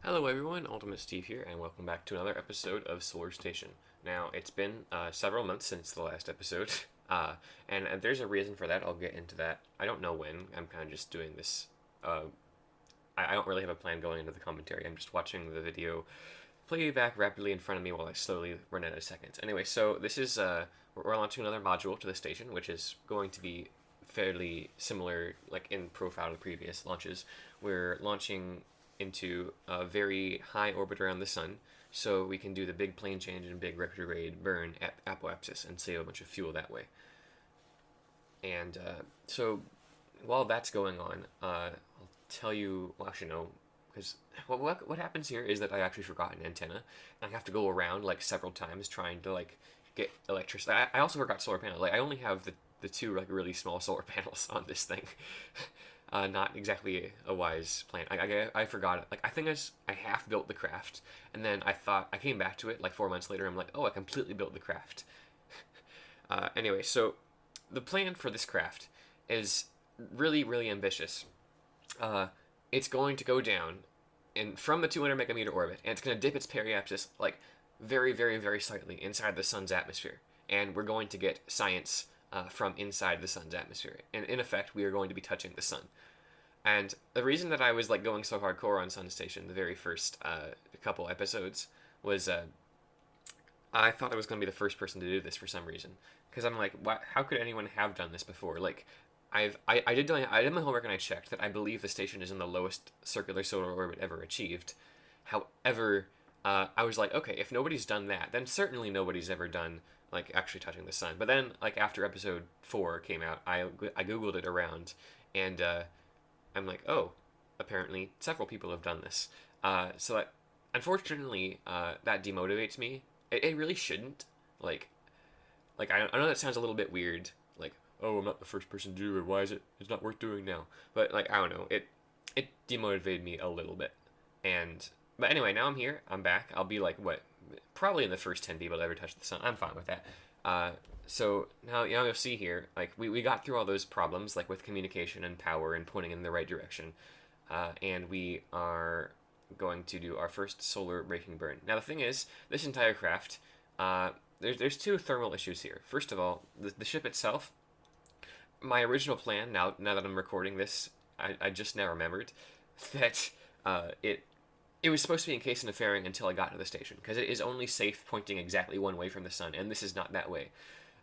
Hello everyone, Ultimate Steve here, and welcome back to another episode of Solar Station. Now, it's been several months since the last episode, and there's a reason for that. I'll get into that. I don't know when. I'm kind of just doing this. Uh, I don't really have a plan going into the commentary. I'm just watching the video play back rapidly in front of me while I slowly run out of seconds. Anyway, so this is we're launching another module to the station, which is going to be fairly similar, like in profile to previous launches. We're launching into a very high orbit around the sun, so we can do the big plane change and big retrograde burn at apoapsis and save a bunch of fuel that way. And so while that's going on, I'll tell you. Well, actually, no, because what happens here is that I actually forgot an antenna, and I have to go around like several times trying to like get electricity. I also forgot solar panels. Like I only have the two like really small solar panels on this thing. Not exactly a wise plan. I forgot it. Like I think I half built the craft, and then I came back to it like 4 months later. I'm like, oh, I completely built the craft. Anyway, so the plan for this craft is really ambitious. Uh, it's going to go down and from the 200 megameter orbit, and it's going to dip its periapsis like very slightly inside the sun's atmosphere, and we're going to get science from inside the sun's atmosphere. And in effect, we are going to be touching the sun. And the reason that I was like going so hardcore on Sun Station the very first couple episodes was I thought I was going to be the first person to do this for some reason. Because I'm like, how could anyone have done this before? Like, I did my homework and I checked that I believe the station is in the lowest circular solar orbit ever achieved. However, I was like, okay, if nobody's done that, then certainly nobody's ever done like actually touching the sun. But then, like after episode 4 came out, I googled it around, and I'm like, oh, apparently several people have done this. Unfortunately, that demotivates me. It really shouldn't. Like, I know that sounds a little bit weird. Like, oh, I'm not the first person to do it. Why is it? It's not worth doing now. But like, I don't know. It demotivated me a little bit. And but anyway, now I'm here. I'm back. I'll be like what? Probably in the first 10 people to ever touch the sun. I'm fine with that. So now you'll see here, like we got through all those problems, like with communication and power and pointing in the right direction, and we are going to do our first solar braking burn. Now the thing is, this entire craft, there's two thermal issues here. First of all, the ship itself. My original plan, now that I'm recording this, I just now remembered that it was supposed to be encased in a fairing until I got to the station, because it is only safe pointing exactly one way from the sun, and this is not that way.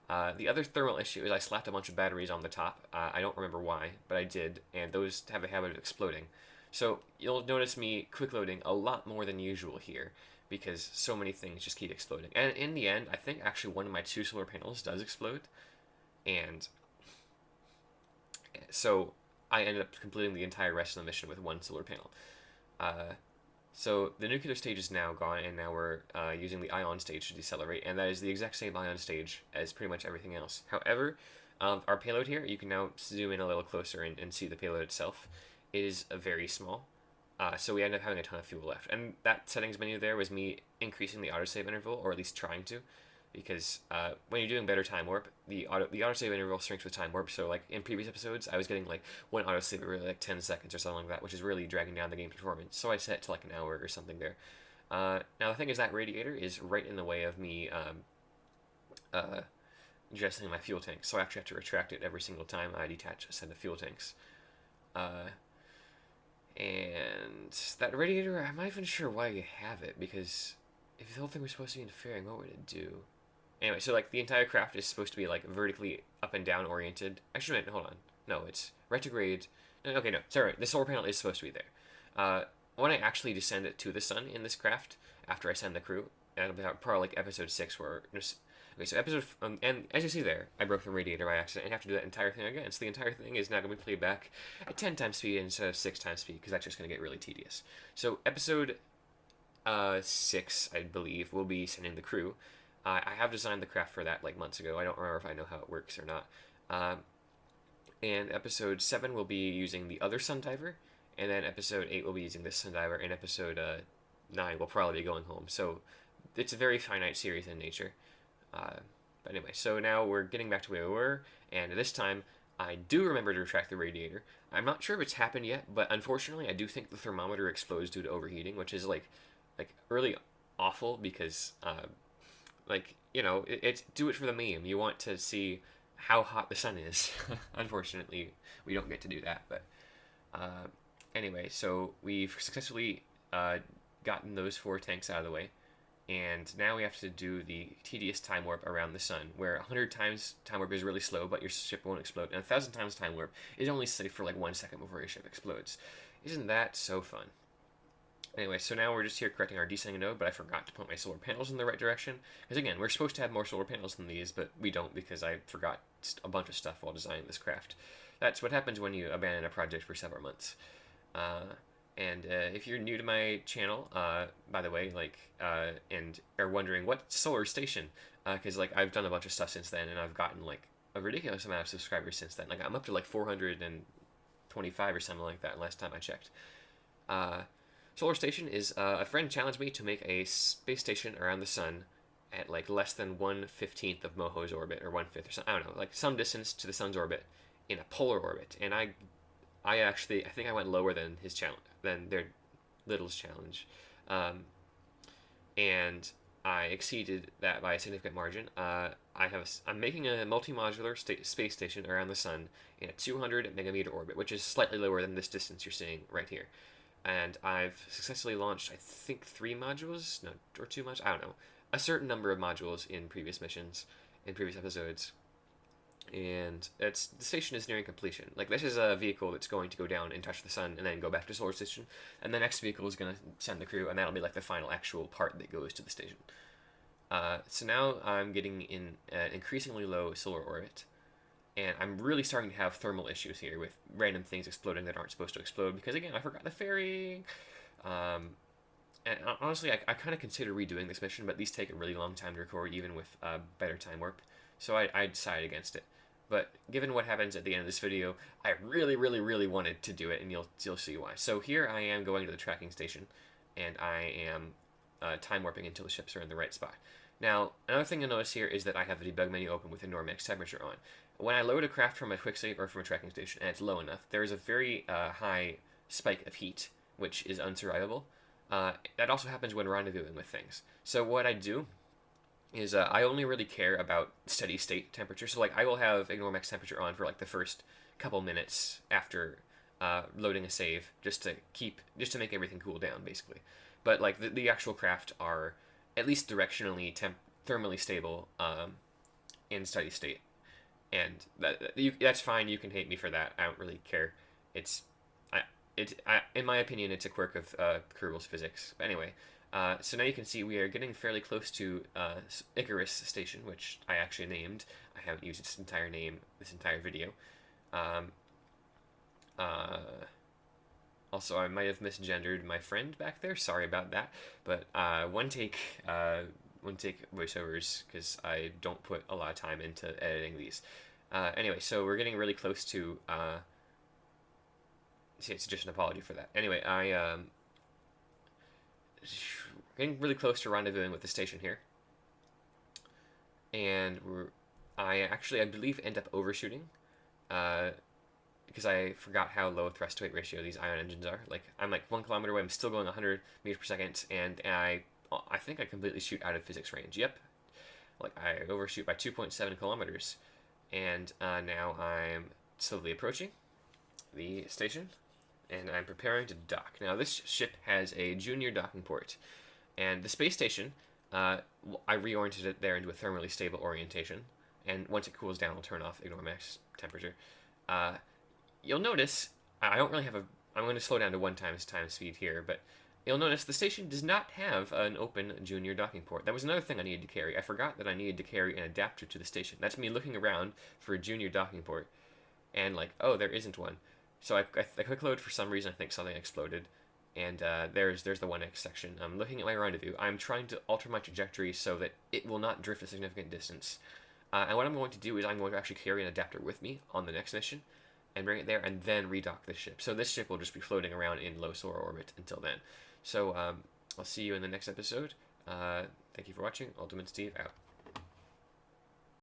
The other thermal issue is I slapped a bunch of batteries on the top. I don't remember why, but I did, and those have a habit of exploding. So you'll notice me quick loading a lot more than usual here, because so many things just keep exploding. And in the end, I think actually one of my two solar panels does explode, and so I ended up completing the entire rest of the mission with one solar panel. Uh, so the nuclear stage is now gone, and now we're using the ion stage to decelerate, and that is the exact same ion stage as pretty much everything else. However, our payload here, you can now zoom in a little closer and see the payload itself, is very small. So we end up having a ton of fuel left. And that settings menu there was me increasing the autosave interval, or at least trying to, because when you're doing better time warp, the autosave interval shrinks with time warp. So like in previous episodes, I was getting like one autosave every like 10 seconds or something like that, which is really dragging down the game's performance. So I set it to like an hour or something there. Now the thing is that radiator is right in the way of me adjusting my fuel tank. So I actually have to retract it every single time I detach a set of fuel tanks. Uh, and that radiator, I'm not even sure why you have it, because if the whole thing was supposed to be interfering, what would it do? Anyway, so like the entire craft is supposed to be like vertically up and down oriented. Actually, hold on. No, it's retrograde. Okay, no, sorry. The solar panel is supposed to be there. When I actually descend it to the sun in this craft, after I send the crew, and it'll be probably like episode 6 where. Okay, so and as you see there, I broke the radiator by accident and have to do that entire thing again. So the entire thing is now going to be played back at 10 times speed instead of 6 times speed, because that's just going to get really tedious. So episode 6, I believe, will be sending the crew. I have designed the craft for that like months ago. I don't remember if I know how it works or not. And episode 7 will be using the other sun diver, and then episode 8 will be using this sun diver, and episode 9 will probably be going home. So it's a very finite series in nature. But anyway, so now we're getting back to where we were, and this time I do remember to retract the radiator. I'm not sure if it's happened yet, but unfortunately, I do think the thermometer explodes due to overheating, which is like really awful because it's do it for the meme. You want to see how hot the sun is. Unfortunately, we don't get to do that. But uh, anyway, so we've successfully gotten those 4 tanks out of the way, and now we have to do the tedious time warp around the sun, where 100 times time warp is really slow, but your ship won't explode, and 1,000 times time warp is only safe for like 1 second before your ship explodes. Isn't that so fun? Anyway, so now we're just here correcting our descending node, but I forgot to put my solar panels in the right direction. Because again, we're supposed to have more solar panels than these, but we don't because I forgot a bunch of stuff while designing this craft. That's what happens when you abandon a project for several months. And if you're new to my channel, by the way, and are wondering what solar station, because I've done a bunch of stuff since then, and I've gotten like a ridiculous amount of subscribers since then. Like I'm up to like 425 or something like that last time I checked. Solar Station is a friend challenged me to make a space station around the sun at like less than 1/15th of Moho's orbit, or 1/5 or something. I don't know, like some distance to the sun's orbit in a polar orbit. And I think I went lower than his challenge, than their little's challenge, and I exceeded that by a significant margin. I'm making a multi-modular space station around the sun in a 200 megameter orbit, which is slightly lower than this distance you're seeing right here. And I've successfully launched, I think, 3 modules, no, or 2 modules, I don't know, a certain number of modules in previous missions, in previous episodes, and the station is nearing completion. Like, this is a vehicle that's going to go down and touch the sun and then go back to Solar Station, and the next vehicle is going to send the crew, and that'll be like the final actual part that goes to the station. So now I'm getting in an increasingly low solar orbit, and I'm really starting to have thermal issues here with random things exploding that aren't supposed to explode because, again, I forgot the fairing. And honestly, I kind of consider redoing this mission, but these take a really long time to record, even with better time warp. So I decided against it. But given what happens at the end of this video, I really, really, really wanted to do it, and you'll see why. So here I am going to the tracking station, and I am time warping until the ships are in the right spot. Now, another thing you'll notice here is that I have the debug menu open with the Normex temperature on. When I load a craft from a quicksave or from a tracking station and it's low enough, there is a very high spike of heat, which is unsurvivable. That also happens when rendezvousing with things. So what I do is I only really care about steady state temperature. So like I will have Normex temperature on for like the first couple minutes after loading a save, just to make everything cool down, basically. But like the actual craft are at least directionally thermally stable in steady state. And that's fine. You can hate me for that. I don't really care. In my opinion, it's a quirk of Kerbал's physics. But anyway, so now you can see we are getting fairly close to Icarus Station, which I actually named. I haven't used its entire name this entire video. Also, I might have misgendered my friend back there. Sorry about that. But one take voiceovers, because I don't put a lot of time into editing these. Anyway, so we're getting really close to. See, it's just an apology for that. Anyway, getting really close to rendezvousing with the station here, and I believe end up overshooting, because I forgot how low thrust to weight ratio these ion engines are. Like I'm like 1 kilometer away, I'm still going 100 meters per second, and I think I completely shoot out of physics range. Yep, like I overshoot by 2.7 kilometers, and now I'm slowly approaching the station, and I'm preparing to dock. Now this ship has a junior docking port, and the space station, I reoriented it there into a thermally stable orientation, and once it cools down, I'll turn off ignore max temperature. You'll notice I don't really have I'm going to slow down to 1 times time speed here, but you'll notice the station does not have an open junior docking port. That was another thing I needed to carry. I forgot that I needed to carry an adapter to the station. That's me looking around for a junior docking port, and like, oh, there isn't one. So I click load. For some reason, I think something exploded, and there's the 1x section. I'm looking at my rendezvous. I'm trying to alter my trajectory so that it will not drift a significant distance. And what I'm going to do is I'm going to actually carry an adapter with me on the next mission, and bring it there, and then redock this ship. So this ship will just be floating around in low solar orbit until then. So I'll see you in the next episode. Thank you for watching. Ultimate Steve out.